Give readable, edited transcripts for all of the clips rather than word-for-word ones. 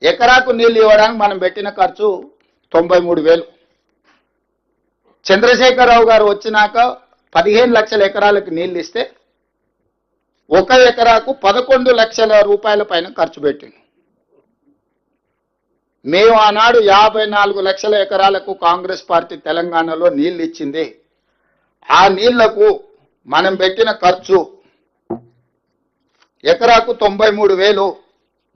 ఎకరాకు నీళ్లు ఇవ్వడానికి మనం పెట్టిన ఖర్చు 93,000. చంద్రశేఖరరావు గారు వచ్చినాక 15 లక్షల ఎకరాలకు నీళ్లు ఇస్తే 1 ఎకరాకు 11 లక్షల రూపాయల పైన ఖర్చు పెట్టింది. మేము ఆనాడు 54 లక్షల ఎకరాలకు కాంగ్రెస్ పార్టీ తెలంగాణలో నీళ్లు ఇచ్చింది. ఆ నీళ్లకు మనం పెట్టిన ఖర్చు ఎకరాకు 93,000.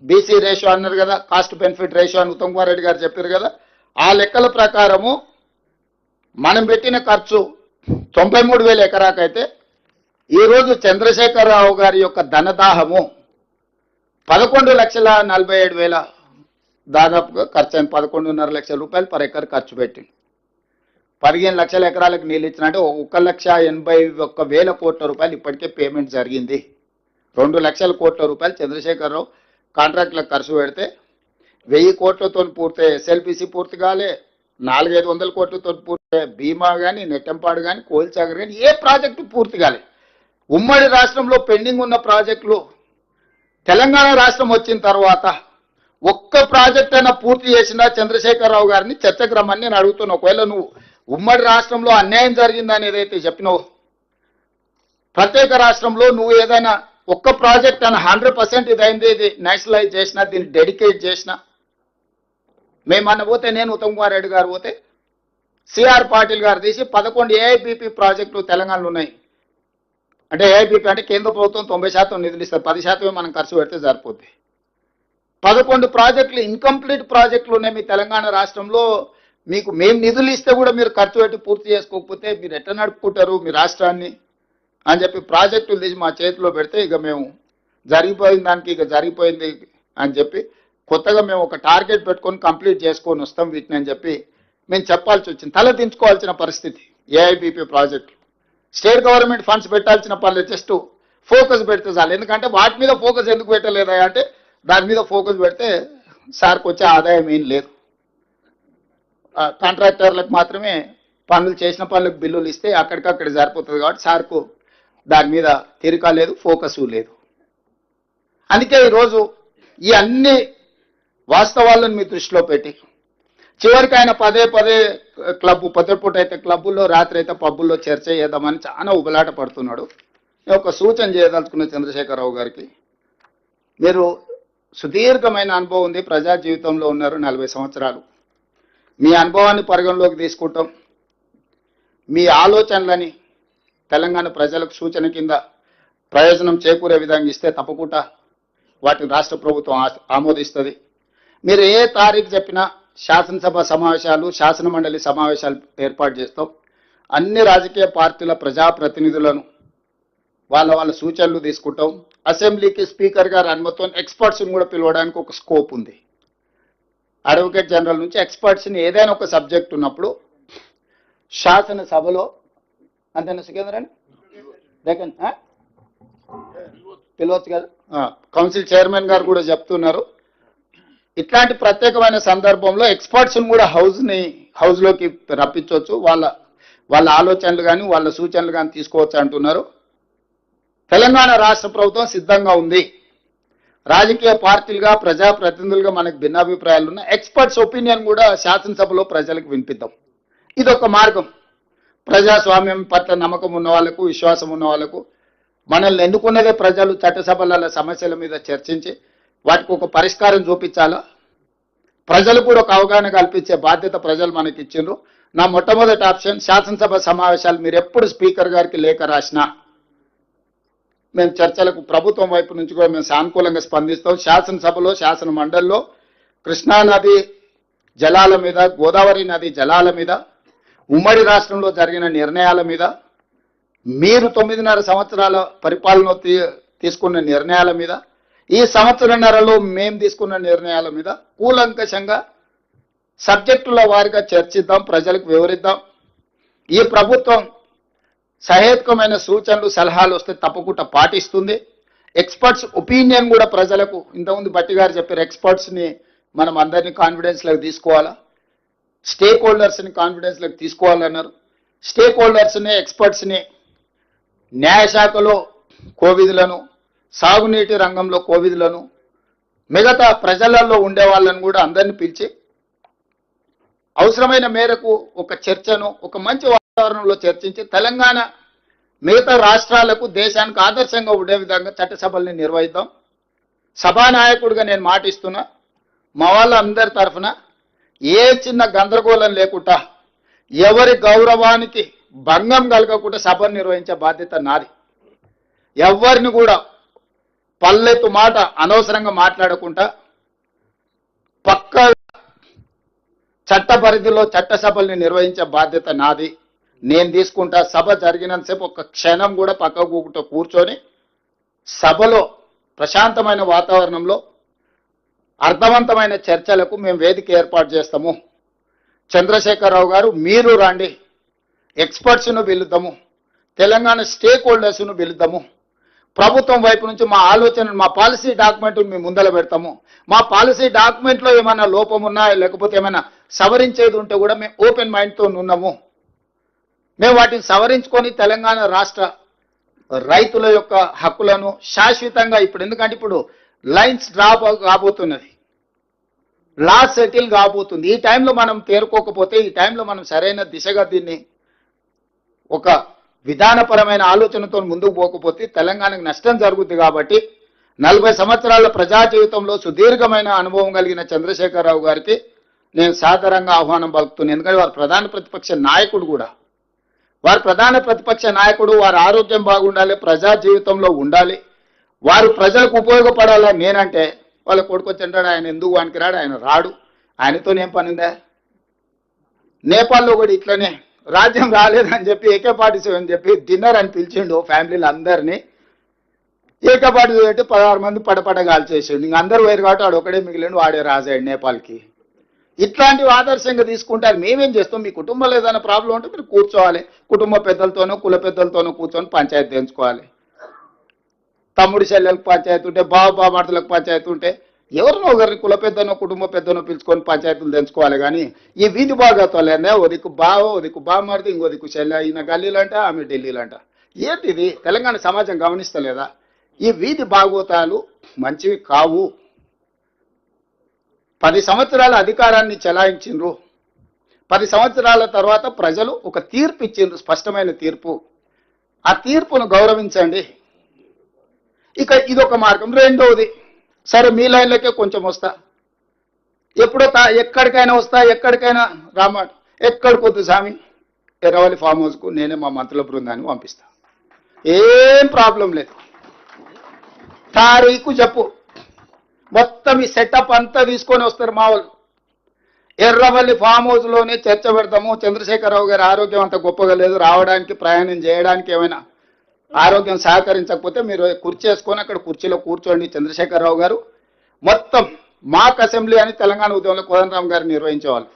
బీసీ రేషియో అన్నారు కదా, కాస్ట్ బెనిఫిట్ రేషియో అని ఉత్తమ్ కుమార్ రెడ్డి గారు చెప్పారు కదా. ఆ లెక్కల ప్రకారము మనం పెట్టిన ఖర్చు 93,000 ఎకరాకైతే ఈరోజు చంద్రశేఖరరావు గారి యొక్క ధనదాహము 11,47,000 దాదాపుగా ఖర్చు అయింది. 11.5 లక్షల రూపాయలు పర్ ఎకర్ ఖర్చు పెట్టింది. 15 లక్షల ఎకరాలకు నీళ్ళు ఇచ్చినట్టు 1,81,000 కోట్ల రూపాయలు ఇప్పటికే పేమెంట్ జరిగింది. 2 లక్షల కోట్ల రూపాయలు చంద్రశేఖరరావు కాంట్రాక్ట్లకు ఖర్చు పెడితే 1000 కోట్లతో పూర్తి ఎస్ఎల్పిసి పూర్తి కాలే, 400-500 కోట్లతో పూర్తి బీమా కానీ, నెట్టంపాడు కానీ, కోల్సాగర్ కానీ ఏ ప్రాజెక్టు పూర్తి కాలే. ఉమ్మడి రాష్ట్రంలో పెండింగ్ ఉన్న ప్రాజెక్టులు తెలంగాణ రాష్ట్రం వచ్చిన తర్వాత ఒక్క ప్రాజెక్ట్ అయినా పూర్తి చేసినా చంద్రశేఖరరావు గారిని చర్చకు రమ్మని నేను అడుగుతున్నా. ఒకవేళ నువ్వు ఉమ్మడి రాష్ట్రంలో అన్యాయం జరిగిందని ఏదైతే చెప్పినావు, ప్రత్యేక రాష్ట్రంలో నువ్వు ఏదైనా ఒక్క ప్రాజెక్ట్ అని 100% ఇదైంది, ఇది నేషనలైజ్ చేసినా, దీన్ని డెడికేట్ చేసినా, మేమన్న పోతే నేను ఉత్తమ్ కుమార్ రెడ్డి గారు పోతే సిఆర్ పాటిల్ గారు తీసి 11 ఏఐబిపి ప్రాజెక్టులు తెలంగాణలో ఉన్నాయి. అంటే ఏఐబిపి అంటే కేంద్ర ప్రభుత్వం 90% నిధులు ఇస్తారు, 10% మనం ఖర్చు పెడితే సరిపోద్ది. 11 ప్రాజెక్టులు ఇన్కంప్లీట్ ప్రాజెక్టులు ఉన్నాయి మీ తెలంగాణ రాష్ట్రంలో. మీకు మేము నిధులు ఇస్తే కూడా మీరు ఖర్చు పెట్టి పూర్తి చేసుకోకపోతే మీరు ఎట్లా నడుపుకుంటారు మీ రాష్ట్రాన్ని అని చెప్పి ప్రాజెక్టులు తీసి మా చేతిలో పెడితే ఇక మేము జరిగిపోయిన దానికి ఇక జరిగిపోయింది అని చెప్పి కొత్తగా మేము ఒక టార్గెట్ పెట్టుకొని కంప్లీట్ చేసుకొని వస్తాం వీటిని అని చెప్పి మేము చెప్పాల్సి వచ్చింది. తల దించుకోవాల్సిన పరిస్థితి. AIBP project state government funds పెట్టాల్సిన పర్లేదు, జస్ట్ ఫోకస్ పెడితే చాలు. ఎందుకంటే వాటి మీద ఫోకస్ ఎందుకు పెట్టలేదా అంటే దాని మీద ఫోకస్ పెడితే సార్కి వచ్చే ఆదాయం ఏం లేదు. కాంట్రాక్టర్లకు మాత్రమే పనులు చేసిన పనులకు బిల్లులు ఇస్తే అక్కడికక్కడ సరిపోతుంది కాబట్టి సార్కు దాని మీద తీరిక లేదు, ఫోకస్ లేదు. అందుకే ఈరోజు ఈ అన్ని వాస్తవాలను మీ దృష్టిలో పెట్టి చివరికి ఆయన పదే క్లబ్ పొద్దుపూట అయితే క్లబ్బుల్లో, రాత్రి అయితే పబ్బుల్లో చర్చ చేద్దామని చాలా ఉబలాట పడుతున్నాడు. నేను ఒక సూచన చేయదలుచుకున్న చంద్రశేఖరరావు గారికి, మీరు సుదీర్ఘమైన అనుభవం ఉంది, ప్రజా జీవితంలో ఉన్నారు, 40 సంవత్సరాలు. మీ అనుభవాన్ని పరిగణలోకి తీసుకుంటాం, మీ ఆలోచనలని తెలంగాణ ప్రజలకు సూచన కింద ప్రయోజనం చేకూరే విధంగా ఇస్తే తప్పకుండా వాటిని రాష్ట్ర ప్రభుత్వం ఆమోదిస్తుంది. మీరు ఏ తారీఖు చెప్పినా శాసనసభ సమావేశాలు, శాసన మండలి సమావేశాలు ఏర్పాటు చేస్తాం. అన్ని రాజకీయ పార్టీల ప్రజాప్రతినిధులను వాళ్ళ సూచనలు తీసుకుంటాం. అసెంబ్లీకి స్పీకర్ గారు అనుమతితో ఎక్స్పర్ట్స్ని కూడా పిలవడానికి ఒక స్కోప్ ఉంది. అడ్వకేట్ జనరల్ నుంచి ఎక్స్పర్ట్స్ని ఏదైనా ఒక సబ్జెక్ట్ ఉన్నప్పుడు శాసనసభలో అంతేనా సికేంద్రని పిలవచ్చు కదా. కౌన్సిల్ చైర్మన్ గారు కూడా చెప్తున్నారు, ఇట్లాంటి ప్రత్యేకమైన సందర్భంలో ఎక్స్పర్ట్స్ని కూడా హౌస్లోకి రప్పించవచ్చు, వాళ్ళ ఆలోచనలు కానీ వాళ్ళ సూచనలు కానీ తీసుకోవచ్చు అంటున్నారు. తెలంగాణ రాష్ట్ర ప్రభుత్వం సిద్ధంగా ఉంది. రాజకీయ పార్టీలుగా, ప్రజాప్రతినిధులుగా మనకు భిన్నాభిప్రాయాలు ఉన్న ఎక్స్పర్ట్స్ ఒపీనియన్ కూడా శాసనసభలో ప్రజలకు వినిపిద్దాం. ఇదొక మార్గం. ప్రజాస్వామ్యం పట్ల నమ్మకం ఉన్న వాళ్ళకు, విశ్వాసం ఉన్న వాళ్ళకు, మనల్ని ఎన్నుకున్నదే ప్రజలు, చట్టసభల సమస్యల మీద చర్చించి వాటికి ఒక పరిష్కారం చూపించాలా, ప్రజలు కూడా ఒక అవగాహన కల్పించే బాధ్యత ప్రజలు మనకి ఇచ్చిండ్రు. నా మొట్టమొదటి ఆప్షన్ శాసనసభ సమావేశాలు. మీరు ఎప్పుడు స్పీకర్ గారికి లేఖ రాసినా మేము చర్చలకు ప్రభుత్వం వైపు నుంచి కూడా మేము సానుకూలంగా స్పందిస్తాం. శాసనసభలో, శాసన మండలిలో కృష్ణానది జలాల మీద, గోదావరి నది జలాల మీద, ఉమ్మడి రాష్ట్రంలో జరిగిన నిర్ణయాల మీద, మీరు 9.5 సంవత్సరాల పరిపాలన తీసుకున్న నిర్ణయాల మీద, ఈ సంవత్సరన్నరలో మేము తీసుకున్న నిర్ణయాల మీద కూలంకషంగా సబ్జెక్టుల వారిగా చర్చిద్దాం, ప్రజలకు వివరిద్దాం. ఈ ప్రభుత్వం సహేతుకమైన సూచనలు, సలహాలు వస్తే తప్పకుండా పాటిస్తుంది. ఎక్స్పర్ట్స్ ఒపీనియన్ కూడా ప్రజలకు, ఇంతకుముందు భట్టి గారు చెప్పారు, ఎక్స్పర్ట్స్ని మనం అందరినీ కాన్ఫిడెన్స్లోకి తీసుకోవాలా, స్టేక్ హోల్డర్స్ని కాన్ఫిడెన్స్లోకి తీసుకోవాలన్నారు. స్టేక్ హోల్డర్స్ని, ఎక్స్పర్ట్స్ని, న్యాయశాఖలో కోవిధులను, సాగునీటి రంగంలో కోవిధులను, మిగతా ప్రజలలో ఉండే వాళ్ళని కూడా అందరిని పిలిచి అవసరమైన మేరకు ఒక చర్చను ఒక మంచి వాతావరణంలో చర్చించి తెలంగాణ మిగతా రాష్ట్రాలకు దేశానికి ఆదర్శంగా ఉండే విధంగా చట్టసభల్ని నిర్వహిద్దాం. సభానాయకుడిగా నేను మాటిస్తున్నా, మా వాళ్ళందరి తరఫున ఏ చిన్న గందరగోళం లేకుండా ఎవరి గౌరవానికి భంగం కలగకుండా సభను నిర్వహించే బాధ్యత నాది. ఎవరిని కూడా పల్లెత్తు మాట అనవసరంగా మాట్లాడకుండా పక్క చట్ట పరిధిలో చట్టసభల్ని నిర్వహించే బాధ్యత నాది. నేను తీసుకుంటా. సభ జరిగినంతసేపు ఒక క్షణం కూడా పక్కకు కూర్చొని సభలో ప్రశాంతమైన వాతావరణంలో అర్థవంతమైన చర్చలకు మేము వేదిక ఏర్పాటు చేస్తాము. చంద్రశేఖరరావు గారు మీరు రండి, ఎక్స్పర్ట్స్ను పిలుద్దాము, తెలంగాణ స్టేక్ హోల్డర్స్ను పిలుద్దాము, ప్రభుత్వం వైపు నుంచి మా ఆలోచన మా పాలసీ డాక్యుమెంట్ మేము ముందల పెడతాము. మా పాలసీ డాక్యుమెంట్లో ఏమైనా లోపం ఉన్నా లేకపోతే ఏమైనా సవరించేది ఉంటే కూడా మేము ఓపెన్ మైండ్తో ఉన్నాము. మేము వాటిని సవరించుకొని తెలంగాణ రాష్ట్ర రైతుల యొక్క హక్కులను శాశ్వతంగా ఎందుకంటే ఇప్పుడు లైన్స్ డ్రాప్ కాబోతున్నది, లా సెటిల్ కాబోతుంది. ఈ టైంలో మనం తేరుకోకపోతే, ఈ టైంలో మనం సరైన దిశగా దీన్ని ఒక విధానపరమైన ఆలోచనతో ముందుకు పోకపోతే తెలంగాణకు నష్టం జరుగుతుంది. కాబట్టి 40 సంవత్సరాల ప్రజా జీవితంలో సుదీర్ఘమైన అనుభవం కలిగిన చంద్రశేఖరరావు గారికి నేను సాదరంగా ఆహ్వానం పలుకుతున్నాను. ఎందుకంటే వారు ప్రధాన ప్రతిపక్ష నాయకుడు కూడా. వారు ప్రధాన ప్రతిపక్ష నాయకుడు, వారి ఆరోగ్యం బాగుండాలి, ప్రజా జీవితంలో ఉండాలి, వారు ప్రజలకు ఉపయోగపడాలని నేనంటే వాళ్ళ కొడుకు వచ్చంటాడు, ఆయన ఎందుకు వానికి రాడు, ఆయన రాడు, ఆయనతో ఏం పని ఉందా? నేపాల్లో కూడా ఇట్లనే రాజ్యం రాలేదని చెప్పి AK-47 అని చెప్పి డిన్నర్ అని పిలిచిండు ఫ్యామిలీలు అందరినీ. AK-47 పెట్టి 16 మంది పడపడగాలు చేసిండు. ఇంక అందరూ వేరు కాబట్టి వాడు ఒకడే మిగిలిండు, వాడే రాజాడు నేపాల్కి. ఇట్లాంటివి ఆదర్శంగా తీసుకుంటారు. మేమేం చేస్తాం? మీ కుటుంబంలో ఏదైనా ప్రాబ్లం ఉంటే మీరు కూర్చోవాలి, కుటుంబ పెద్దలతోనో కుల పెద్దలతోనో కూర్చొని పంచాయతీ తెంచుకోవాలి. తమ్ముడి చెల్లెలకు పంచాయతీ ఉంటే, బావబామర్దులకు పంచాయతీ ఉంటే ఎవరినో ఒకరిని కుల పెద్దనో కుటుంబ పెద్దనో పిలుచుకొని పంచాయతీలు తెంచుకోవాలి. కానీ ఈ వీధి బాగాతోలేనే ఓ దిక్కు బావ, ఓ దిక్కు బామర్ది, ఇంకో దిక్కు చెల్లె, ఈయన గల్లీలంట ఆమె ఢిల్లీలంట. ఏంటిది? తెలంగాణ సమాజం గమనిస్తలేదా? ఈ వీధి బాగోతాలు మంచివి కావు. 10 సంవత్సరాల అధికారాన్ని చెలాయించిండ్రు. 10 సంవత్సరాల తర్వాత ప్రజలు ఒక తీర్పు ఇచ్చిండ్రు, స్పష్టమైన తీర్పు. ఆ తీర్పును గౌరవించండి. ఇక ఇదొక మార్గం. రెండవది, సరే మీ లైన్లకే కొంచెం వస్తా, ఎప్పుడో ఎక్కడికైనా వస్తా, ఎక్కడికైనా రామాట, ఎక్కడికొద్దు స్వామి, ఎర్రవల్లి ఫామ్ హౌస్కు నేనే మా మంత్రుల బృందాన్ని పంపిస్తా, ఏం ప్రాబ్లం లేదు. తారీఖు చెప్పు, మొత్తం ఈ సెటప్ అంతా తీసుకొని వస్తారు మా వాళ్ళు. ఎర్రవల్లి ఫామ్ హౌస్లోనే చర్చ పెడతాము. చంద్రశేఖరరావు గారి ఆరోగ్యం అంత గొప్పగా లేదు, రావడానికి ప్రయాణం చేయడానికి ఏమైనా ఆరోగ్యం సహకరించకపోతే మీరు కుర్చేసుకొని అక్కడ కుర్చీలో కూర్చోండి. చంద్రశేఖరరావు గారు మొత్తం మాక్ అసెంబ్లీ అని తెలంగాణ ఉద్యమంలో కోదండరామ్ గారు నిర్వహించేవాళ్ళు.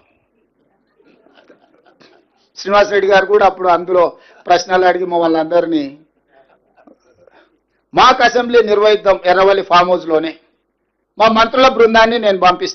శ్రీనివాసరెడ్డి గారు కూడా అప్పుడు అందులో ప్రశ్నలు అడిగి మమ్మల్ని అందరినీ మాక్ అసెంబ్లీ నిర్వహిద్దాం ఎర్రవల్లి ఫామ్ హౌస్లోనే. మా మంత్రుల బృందాన్ని నేను పంపిస్తాను.